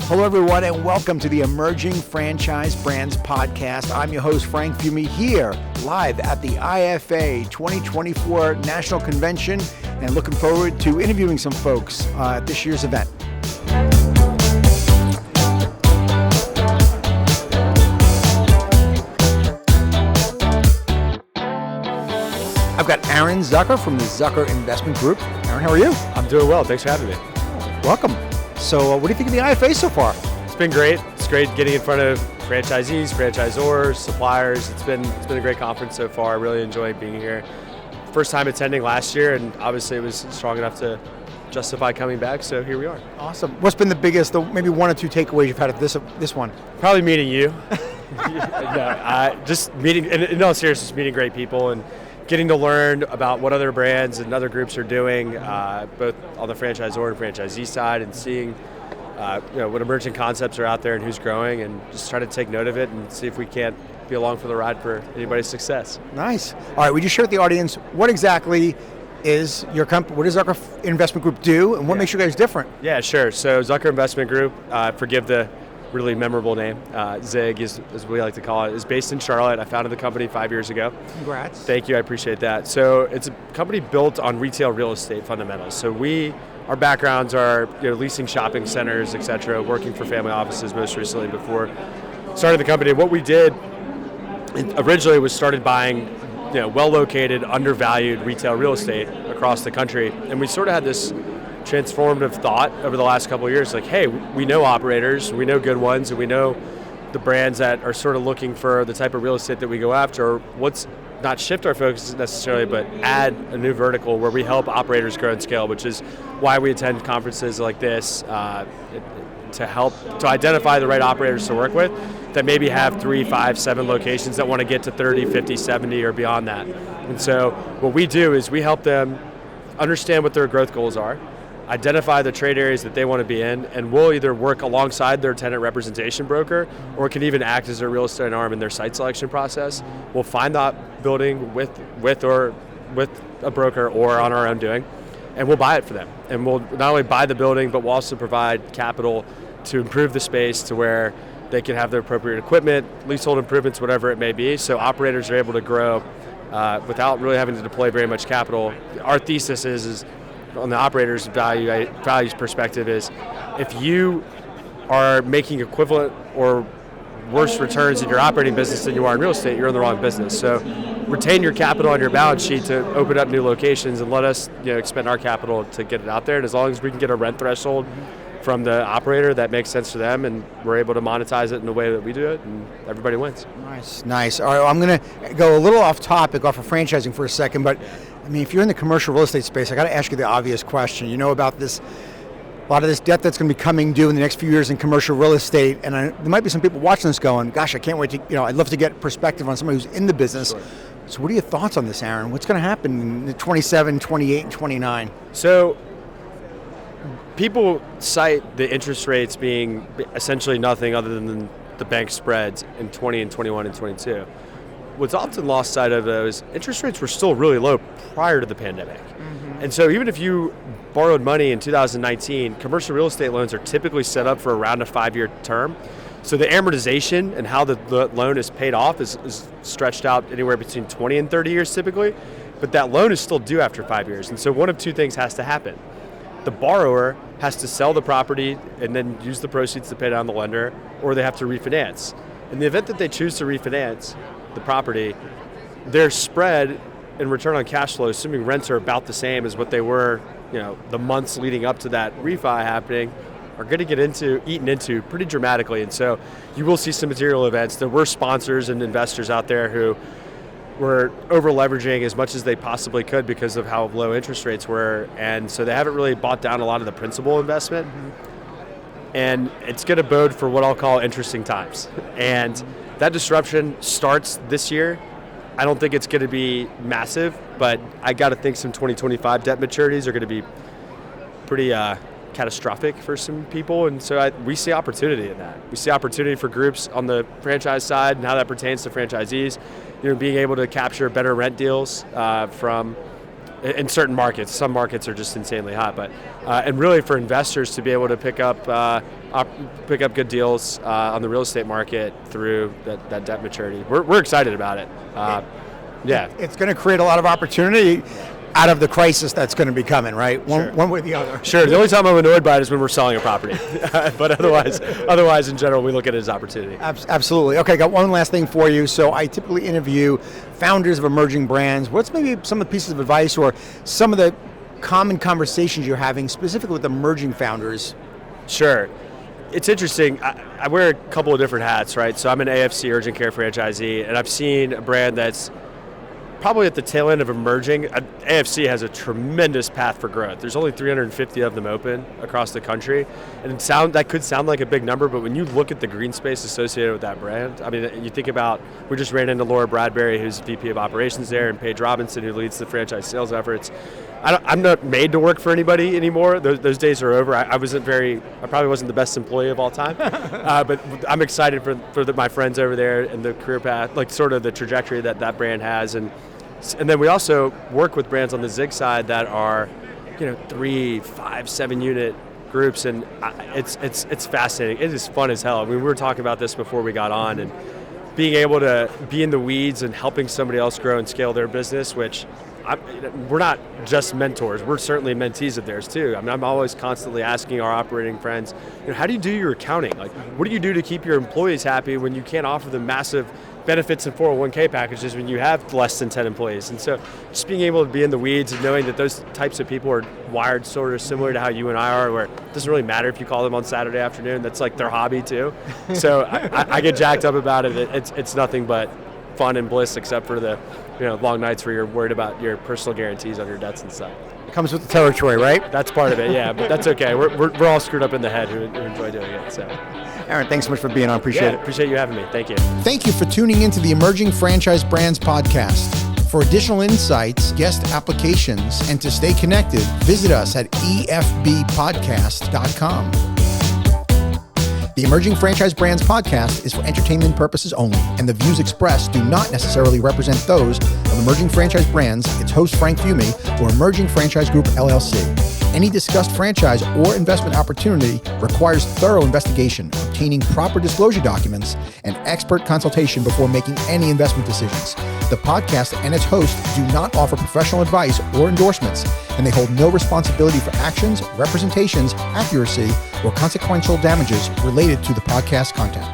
Hello, everyone, and welcome to the Emerging Franchise Brands Podcast. I'm your host, Frank Fiume, here live at the IFA2024 National Convention, and looking forward to interviewing some folks at this year's event. I've got Aaron Zucker from the Zucker Investment Group. Aaron, how are you? I'm doing well. Thanks for having me. Welcome. So what do you think of the IFA so far? It's been great. It's great getting in front of franchisees, franchisors, suppliers. It's been a great conference so far. I really enjoyed being here. First time attending last year, and obviously it was strong enough to justify coming back, so here we are. Awesome. What's been the biggest, maybe one or two takeaways you've had at this one? Probably meeting you. Just meeting, in all seriousness, meeting great people and getting to learn about what other brands and other groups are doing, both on the franchisor and franchisee side, and seeing what emerging concepts are out there and who's growing, and just try to take note of it and see if we can't be along for the ride for anybody's success. Nice. All right, would you share with the audience what exactly is your company, what does Zucker Investment Group do, and what makes you guys different? Yeah, sure. So Zucker Investment Group, forgive the really memorable name, ZIG is as we like to call it, is based in Charlotte. I founded the company 5 years ago. Congrats. Thank you, I appreciate that. So it's a company built on retail real estate fundamentals. So our backgrounds are leasing shopping centers, et cetera, working for family offices most recently before starting the company. What we did originally was started buying well-located, undervalued retail real estate across the country. And we sort of had this transformative thought over the last couple of years, like, hey, we know operators, we know good ones, and we know the brands that are sort of looking for the type of real estate that we go after. Let's not shift our focus necessarily, but add a new vertical where we help operators grow and scale, which is why we attend conferences like this, to help to identify the right operators to work with that maybe have 3, 5, 7 locations that want to get to 30, 50, 70 or beyond that. And so what we do is we help them understand what their growth goals are, identify the trade areas that they want to be in, and we'll either work alongside their tenant representation broker or can even act as their real estate arm in their site selection process. We'll find that building with a broker or on our own doing, and we'll buy it for them. And we'll not only buy the building, but we'll also provide capital to improve the space to where they can have the appropriate equipment, leasehold improvements, whatever it may be, so operators are able to grow without really having to deploy very much capital. Our thesis is on the operator's values perspective is if you are making equivalent or worse returns in your operating business than you are in real estate, you're in the wrong business. So retain your capital on your balance sheet to open up new locations and let us expend our capital to get it out there. And as long as we can get a rent threshold from the operator that makes sense to them and we're able to monetize it in the way that we do it, and everybody wins. Nice. All right, well, I'm going to go a little off topic, off of franchising for a second, but I mean, if you're in the commercial real estate space, I got to ask you the obvious question. You know about this, a lot of this debt that's going to be coming due in the next few years in commercial real estate, and there might be some people watching this going, gosh, I can't wait to, I'd love to get perspective on somebody who's in the business. Sure. So what are your thoughts on this, Aaron? What's going to happen in 27, 28, and 29? So people cite the interest rates being essentially nothing other than the bank spreads in 20 and 21 and 22. What's often lost sight of though is interest rates were still really low prior to the pandemic. Mm-hmm. And so even if you borrowed money in 2019, commercial real estate loans are typically set up for around a 5-year term. So the amortization and how the loan is paid off is stretched out anywhere between 20 and 30 years typically, but that loan is still due after 5 years. And so one of two things has to happen. The borrower has to sell the property and then use the proceeds to pay down the lender, or they have to refinance. In the event that they choose to refinance the property, their spread in return on cash flow, assuming rents are about the same as what they were, the months leading up to that refi happening, are going to get eaten into pretty dramatically. And so you will see some material events. There were sponsors and investors out there who were over leveraging as much as they possibly could because of how low interest rates were, and so they haven't really bought down a lot of the principal investment. Mm-hmm. And it's going to bode for what I'll call interesting times. And that disruption starts this year. I don't think it's going to be massive, but I got to think some 2025 debt maturities are going to be pretty catastrophic for some people, and so we see opportunity in that. We see opportunity for groups on the franchise side and how that pertains to franchisees, being able to capture better rent deals from in certain markets. Some markets are just insanely hot, but and really for investors to be able to pick up good deals on the real estate market through that debt maturity. We're excited about it. Yeah, it's going to create a lot of opportunity out of the crisis that's going to be coming, right? One way or the other. Sure. The only time I'm annoyed by it is when we're selling a property. But otherwise, in general, we look at it as opportunity. Absolutely. Okay, got one last thing for you. So I typically interview founders of emerging brands. What's maybe some of the pieces of advice or some of the common conversations you're having specifically with emerging founders? Sure. It's interesting. I wear a couple of different hats, right? So I'm an AFC urgent care franchisee, and I've seen a brand that's probably at the tail end of emerging. AFC has a tremendous path for growth. There's only 350 of them open across the country, and that could sound like a big number, but when you look at the green space associated with that brand, I mean, you think about, we just ran into Laura Bradbury, who's VP of Operations there, and Paige Robinson, who leads the franchise sales efforts. I'm not made to work for anybody anymore. Those days are over. I probably wasn't the best employee of all time, but I'm excited for my friends over there and the career path, like sort of the trajectory that brand has, and then we also work with brands on the Zig side that are, 3, 5, 7 unit groups, and it's fascinating. It is fun as hell. I mean, we were talking about this before we got on, and being able to be in the weeds and helping somebody else grow and scale their business, which we're not just mentors, we're certainly mentees of theirs too. I mean, I'm always constantly asking our operating friends, how do you do your accounting? Like, what do you do to keep your employees happy when you can't offer them massive benefits and 401k packages when you have less than 10 employees? And so just being able to be in the weeds and knowing that those types of people are wired sort of similar to how you and I are, where it doesn't really matter if you call them on Saturday afternoon, that's like their hobby too. So I get jacked up about it. It's nothing but fun and bliss, except for the long nights where you're worried about your personal guarantees on your debts and stuff. Comes with the territory, right? That's part of it, yeah, but that's okay. We're all screwed up in the head who enjoy doing it. So, Aaron, thanks so much for being on. Appreciate it. Appreciate you having me. Thank you. Thank you for tuning into the Emerging Franchise Brands podcast. For additional insights, guest applications, and to stay connected, visit us at efbpodcast.com. The Emerging Franchise Brands podcast is for entertainment purposes only, and the views expressed do not necessarily represent those of Emerging Franchise Brands, its host Frank Fiume, or Emerging Franchise Group, LLC. Any discussed franchise or investment opportunity requires thorough investigation, obtaining proper disclosure documents, and expert consultation before making any investment decisions. The podcast and its host do not offer professional advice or endorsements, and they hold no responsibility for actions, representations, accuracy, or consequential damages related to the podcast content.